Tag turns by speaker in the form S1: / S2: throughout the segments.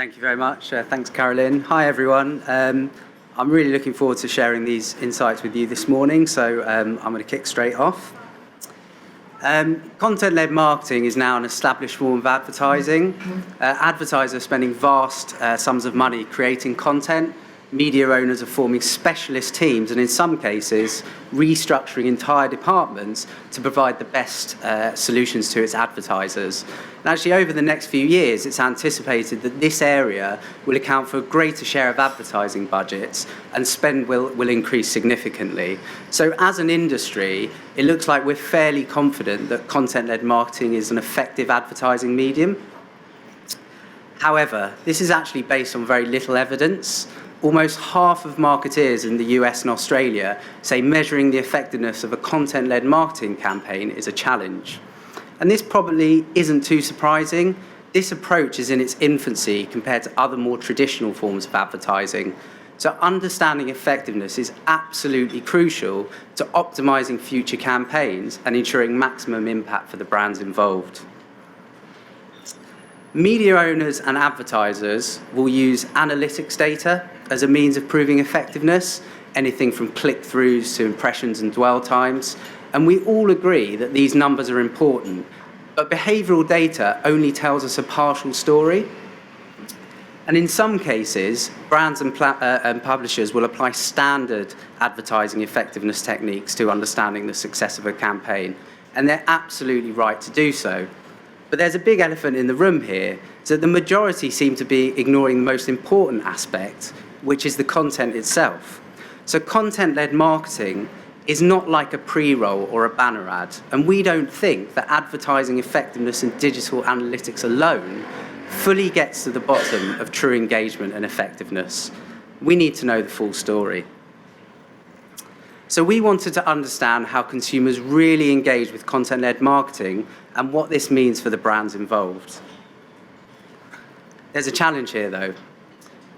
S1: Thank you very much. Thanks, Carolyn. Hi, everyone. I'm really looking forward to sharing these insights with you this morning, so I'm going to kick straight off. Content-led marketing is now an established form of advertising. Advertisers are spending vast sums of money creating content. Media owners are forming specialist teams and in some cases restructuring entire departments to provide the best solutions to its advertisers. And actually over the next few years it's anticipated that this area will account for a greater share of advertising budgets and spend will increase significantly. So as an industry it looks like we're fairly confident that content-led marketing is an effective advertising medium. However, this is actually based on very little evidence. Almost half of marketeers in the US and Australia say measuring the effectiveness of a content-led marketing campaign is a challenge. And this probably isn't too surprising. This approach is in its infancy compared to other more traditional forms of advertising. So understanding effectiveness is absolutely crucial to optimizing future campaigns and ensuring maximum impact for the brands involved. Media owners and advertisers will use analytics data as a means of proving effectiveness, anything from click-throughs to impressions and dwell times. And we all agree that these numbers are important, but behavioural data only tells us a partial story. And in some cases, brands and publishers will apply standard advertising effectiveness techniques to understanding the success of a campaign, and they're absolutely right to do so. But there's a big elephant in the room here, is that the majority seem to be ignoring the most important aspect, which is the content itself. So content-led marketing is not like a pre-roll or a banner ad, and we don't think that advertising effectiveness and digital analytics alone fully gets to the bottom of true engagement and effectiveness. We need to know the full story. So we wanted to understand how consumers really engage with content-led marketing and what this means for the brands involved. There's a challenge here though.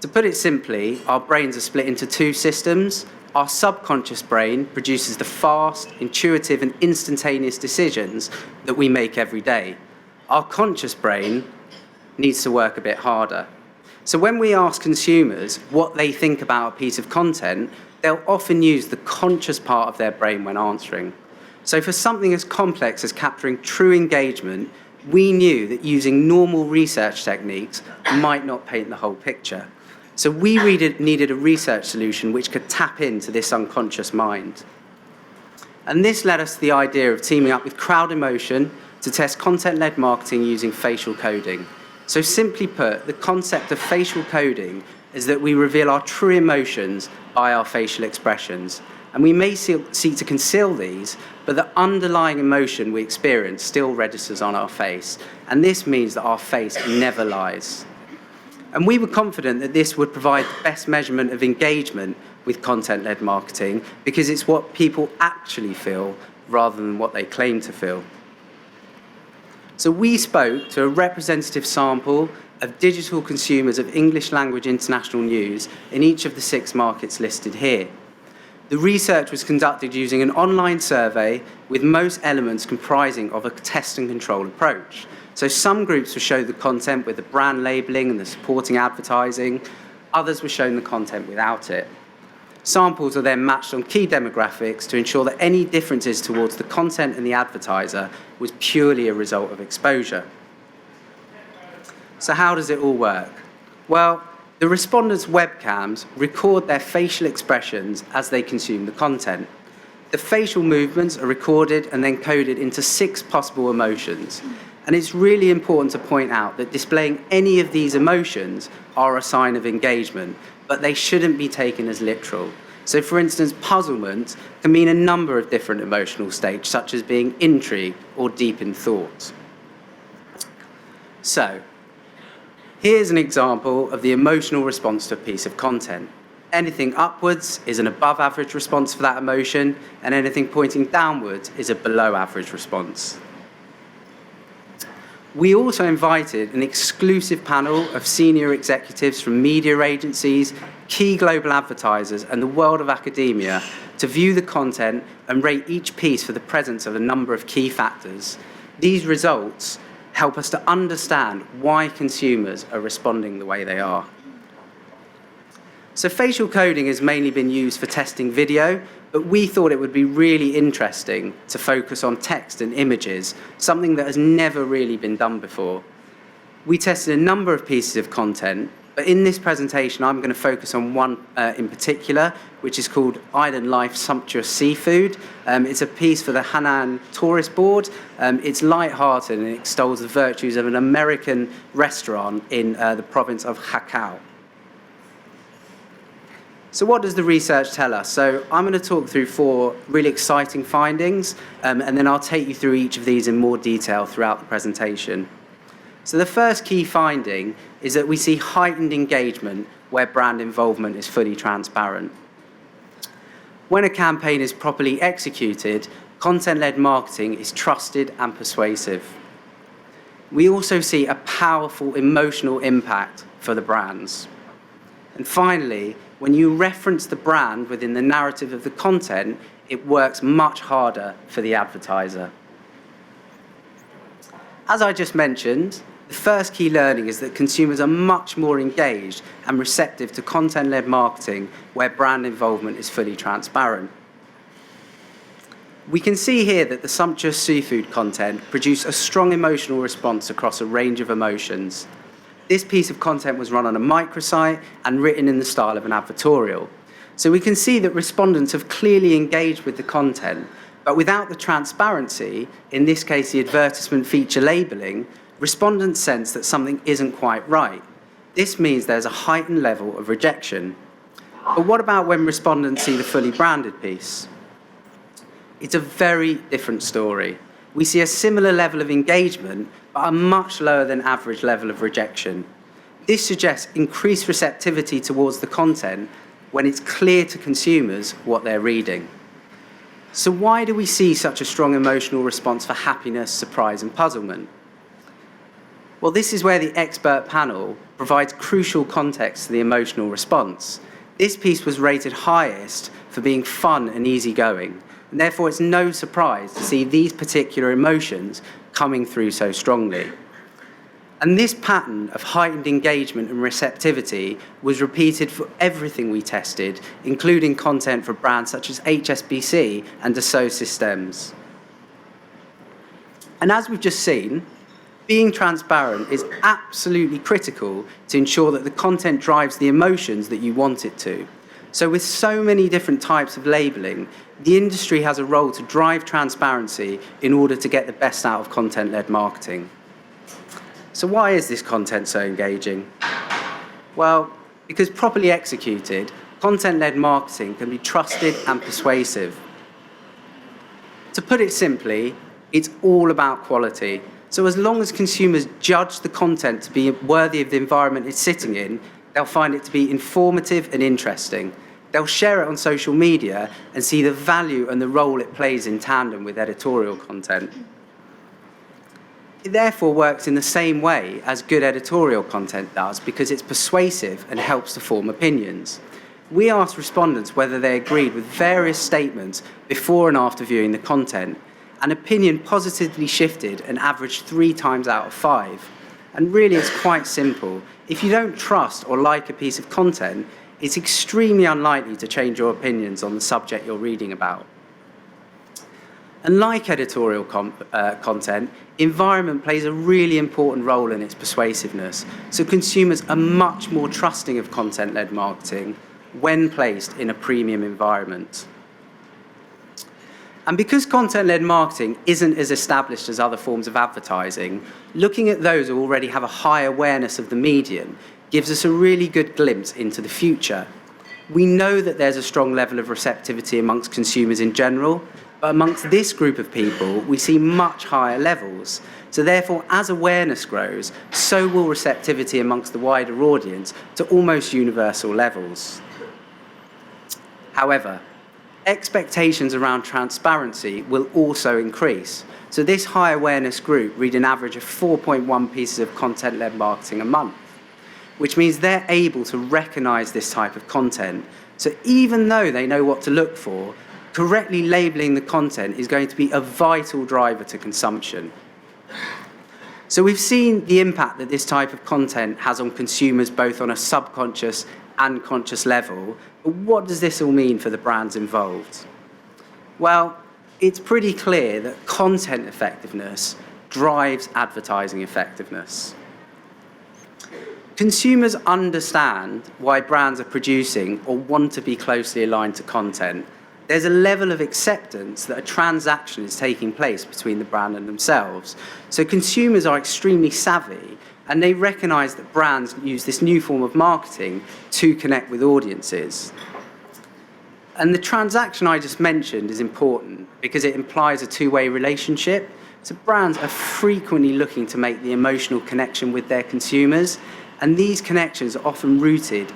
S1: To put it simply, our brains are split into two systems. Our subconscious brain produces the fast, intuitive and instantaneous decisions that we make every day. Our conscious brain needs to work a bit harder. So when we ask consumers what they think about a piece of content, they'll often use the conscious part of their brain when answering. So for something as complex as capturing true engagement, we knew that using normal research techniques might not paint the whole picture. So we needed a research solution which could tap into this unconscious mind. And this led us to the idea of teaming up with Crowd Emotion to test content-led marketing using facial coding. So simply put, the concept of facial coding is that we reveal our true emotions by our facial expressions. And we may seek to conceal these, but the underlying emotion we experience still registers on our face. And this means that our face never lies. And we were confident that this would provide the best measurement of engagement with content-led marketing because it's what people actually feel rather than what they claim to feel. So we spoke to a representative sample of digital consumers of English language international news in each of the 6 markets listed here. The research was conducted using an online survey with most elements comprising of a test and control approach. So some groups were shown the content with the brand labelling and the supporting advertising, others were shown the content without it. Samples are then matched on key demographics to ensure that any differences towards the content and the advertiser was purely a result of exposure. So how does it all work? Well, the respondents' webcams record their facial expressions as they consume the content. The facial movements are recorded and then coded into 6 possible emotions. And it's really important to point out that displaying any of these emotions are a sign of engagement, but they shouldn't be taken as literal. So for instance, puzzlement can mean a number of different emotional states, such as being intrigued or deep in thought. So, here's an example of the emotional response to a piece of content. Anything upwards is an above average response for that emotion, and anything pointing downwards is a below average response. We also invited an exclusive panel of senior executives from media agencies, key global advertisers, and the world of academia to view the content and rate each piece for the presence of a number of key factors. These results help us to understand why consumers are responding the way they are. So facial coding has mainly been used for testing video, but we thought it would be really interesting to focus on text and images, something that has never really been done before. We tested a number of pieces of content, but in this presentation, I'm going to focus on one in particular, which is called Island Life Sumptuous Seafood. It's a piece for the Hainan Tourist Board. It's light-hearted and it extols the virtues of an American restaurant in the province of Hakao. So what does the research tell us? So I'm going to talk through 4 really exciting findings, and then I'll take you through each of these in more detail throughout the presentation. So the first key finding is that we see heightened engagement where brand involvement is fully transparent. When a campaign is properly executed, content-led marketing is trusted and persuasive. We also see a powerful emotional impact for the brands. And finally, when you reference the brand within the narrative of the content, it works much harder for the advertiser. As I just mentioned, the first key learning is that consumers are much more engaged and receptive to content-led marketing where brand involvement is fully transparent. We can see here that the sumptuous seafood content produced a strong emotional response across a range of emotions. This piece of content was run on a microsite and written in the style of an advertorial. So we can see that respondents have clearly engaged with the content, but without the transparency, in this case the advertisement feature labelling, respondents sense that something isn't quite right. This means there's a heightened level of rejection. But what about when respondents see the fully branded piece? It's a very different story. We see a similar level of engagement, but a much lower than average level of rejection. This suggests increased receptivity towards the content when it's clear to consumers what they're reading. So why do we see such a strong emotional response for happiness, surprise, and puzzlement? Well, this is where the expert panel provides crucial context to the emotional response. This piece was rated highest for being fun and easygoing, and therefore it's no surprise to see these particular emotions coming through so strongly. And this pattern of heightened engagement and receptivity was repeated for everything we tested, including content for brands such as HSBC and Dassault Systems. And as we've just seen, being transparent is absolutely critical to ensure that the content drives the emotions that you want it to. So with so many different types of labelling, the industry has a role to drive transparency in order to get the best out of content-led marketing. So why is this content so engaging? Well, because properly executed, content-led marketing can be trusted and persuasive. To put it simply, it's all about quality. So as long as consumers judge the content to be worthy of the environment it's sitting in, they'll find it to be informative and interesting. They'll share it on social media and see the value and the role it plays in tandem with editorial content. It therefore works in the same way as good editorial content does because it's persuasive and helps to form opinions. We asked respondents whether they agreed with various statements before and after viewing the content. An opinion positively shifted and averaged 3 times out of 5. And really it's quite simple. If you don't trust or like a piece of content, it's extremely unlikely to change your opinions on the subject you're reading about. And like editorial content, environment plays a really important role in its persuasiveness. So consumers are much more trusting of content-led marketing when placed in a premium environment. And because content-led marketing isn't as established as other forms of advertising, looking at those who already have a high awareness of the medium gives us a really good glimpse into the future. We know that there's a strong level of receptivity amongst consumers in general, but amongst this group of people, we see much higher levels. So therefore, as awareness grows, so will receptivity amongst the wider audience to almost universal levels. However, expectations around transparency will also increase. So this high awareness group read an average of 4.1 pieces of content-led marketing a month, which means they're able to recognize this type of content. So even though they know what to look for, correctly labeling the content is going to be a vital driver to consumption. So we've seen the impact that this type of content has on consumers, both on a subconscious and conscious level. But what does this all mean for the brands involved? Well, it's pretty clear that content effectiveness drives advertising effectiveness. Consumers understand why brands are producing or want to be closely aligned to content. There's a level of acceptance that a transaction is taking place between the brand and themselves. So consumers are extremely savvy, and they recognise that brands use this new form of marketing to connect with audiences. And the transaction I just mentioned is important because it implies a two-way relationship. So brands are frequently looking to make the emotional connection with their consumers, and these connections are often rooted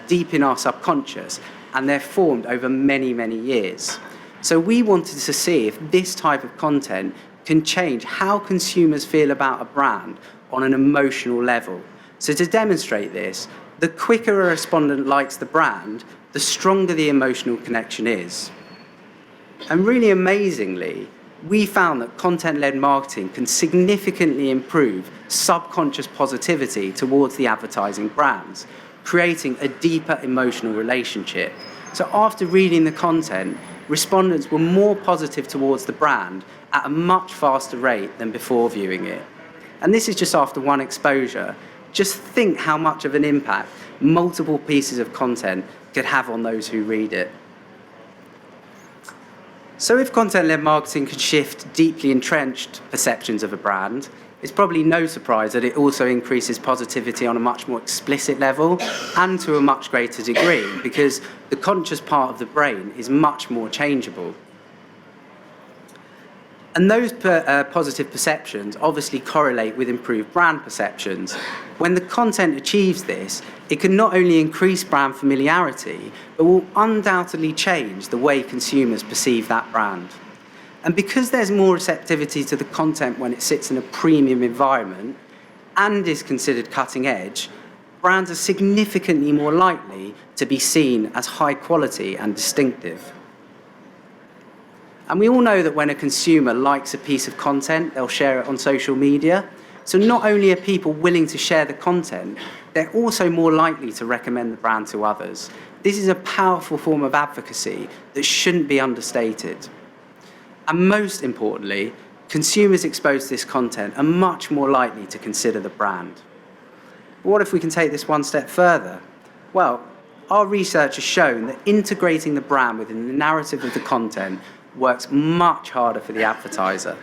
S1: deep in our subconscious, and they're formed over many, many years. So we wanted to see if this type of content can change how consumers feel about a brand on an emotional level. So to demonstrate this, the quicker a respondent likes the brand, the stronger the emotional connection is. And really amazingly, we found that content-led marketing can significantly improve subconscious positivity towards the advertising brands, creating a deeper emotional relationship. So after reading the content, respondents were more positive towards the brand at a much faster rate than before viewing it. And this is just after one exposure. Just think how much of an impact multiple pieces of content could have on those who read it. So if content-led marketing could shift deeply entrenched perceptions of a brand, it's probably no surprise that it also increases positivity on a much more explicit level and to a much greater degree, because the conscious part of the brain is much more changeable. And those positive perceptions obviously correlate with improved brand perceptions. When the content achieves this, it can not only increase brand familiarity, but will undoubtedly change the way consumers perceive that brand. And because there's more receptivity to the content when it sits in a premium environment and is considered cutting edge, brands are significantly more likely to be seen as high quality and distinctive. And we all know that when a consumer likes a piece of content, they'll share it on social media. So not only are people willing to share the content, they're also more likely to recommend the brand to others. This is a powerful form of advocacy that shouldn't be understated. And most importantly, consumers exposed to this content are much more likely to consider the brand. But what if we can take this one step further? Well, our research has shown that integrating the brand within the narrative of the content works much harder for the advertiser.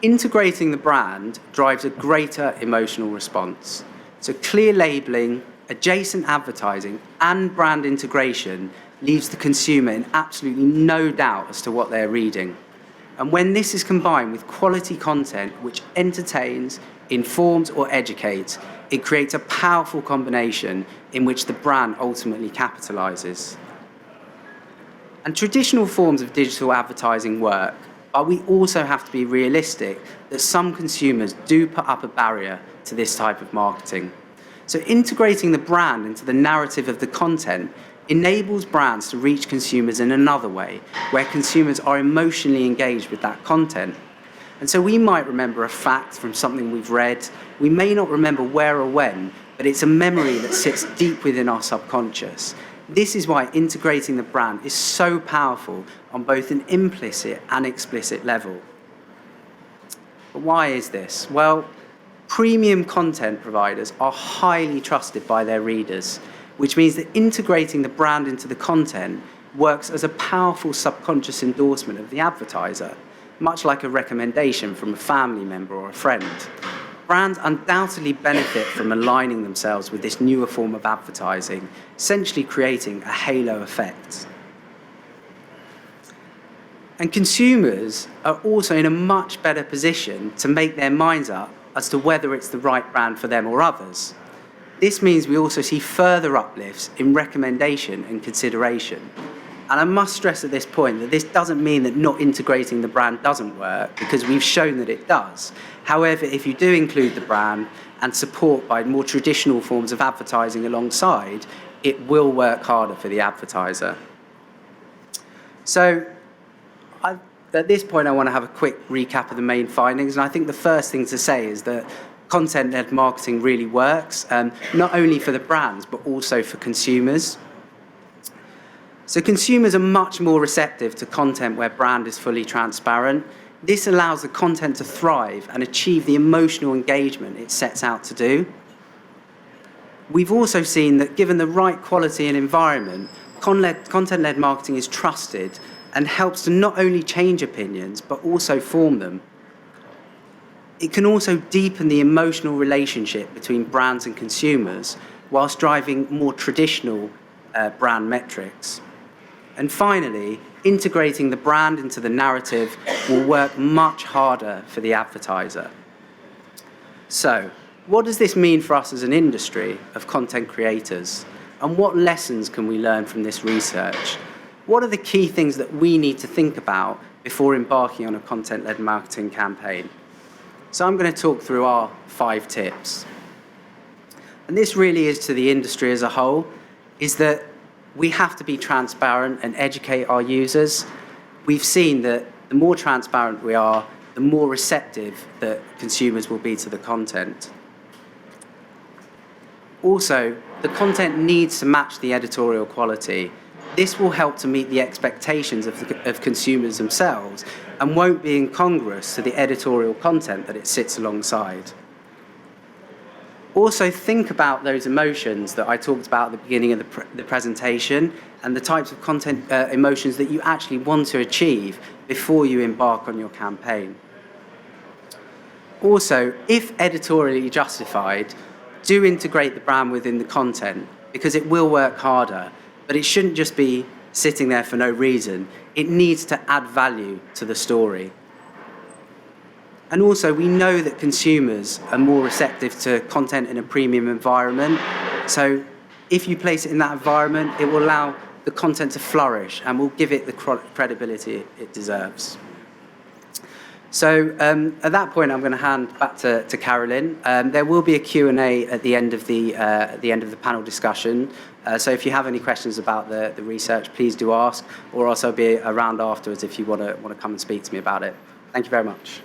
S1: Integrating the brand drives a greater emotional response. So clear labeling, adjacent advertising, and brand integration leaves the consumer in absolutely no doubt as to what they're reading. And when this is combined with quality content which entertains, informs, or educates, it creates a powerful combination in which the brand ultimately capitalizes. And traditional forms of digital advertising work, but we also have to be realistic that some consumers do put up a barrier to this type of marketing. So integrating the brand into the narrative of the content enables brands to reach consumers in another way, where consumers are emotionally engaged with that content. And so we might remember a fact from something we've read, we may not remember where or when, but it's a memory that sits deep within our subconscious. This is why integrating the brand is so powerful on both an implicit and explicit level. But why is this? Well, premium content providers are highly trusted by their readers, which means that integrating the brand into the content works as a powerful subconscious endorsement of the advertiser, much like a recommendation from a family member or a friend. Brands undoubtedly benefit from aligning themselves with this newer form of advertising, essentially creating a halo effect. And consumers are also in a much better position to make their minds up as to whether it's the right brand for them or others. This means we also see further uplifts in recommendation and consideration. And I must stress at this point that this doesn't mean that not integrating the brand doesn't work, because we've shown that it does. However, if you do include the brand and support by more traditional forms of advertising alongside, it will work harder for the advertiser. So at this point, I want to have a quick recap of the main findings. And I think the first thing to say is that content-led marketing really works, not only for the brands, but also for consumers. So consumers are much more receptive to content where brand is fully transparent. This allows the content to thrive and achieve the emotional engagement it sets out to do. We've also seen that given the right quality and environment, content-led marketing is trusted and helps to not only change opinions, but also form them. It can also deepen the emotional relationship between brands and consumers, whilst driving more traditional brand metrics. And finally, integrating the brand into the narrative will work much harder for the advertiser. So, what does this mean for us as an industry of content creators? And what lessons can we learn from this research? What are the key things that we need to think about before embarking on a content-led marketing campaign? So I'm going to talk through our 5 tips. And this really is to the industry as a whole, is that we have to be transparent and educate our users. We've seen that the more transparent we are, the more receptive that consumers will be to the content. Also, the content needs to match the editorial quality. This will help to meet the expectations of consumers themselves and won't be incongruous to the editorial content that it sits alongside. Also, think about those emotions that I talked about at the beginning of the presentation and the types of content emotions that you actually want to achieve before you embark on your campaign. Also, if editorially justified, do integrate the brand within the content because it will work harder, but it shouldn't just be sitting there for no reason. It needs to add value to the story. And also, we know that consumers are more receptive to content in a premium environment. So if you place it in that environment, it will allow the content to flourish and will give it the credibility it deserves. So at that point, I'm going to hand back to Carolyn. There will be a Q&A at the end of the panel discussion. So if you have any questions about the research, please do ask, or else I'll be around afterwards if you want to come and speak to me about it. Thank you very much.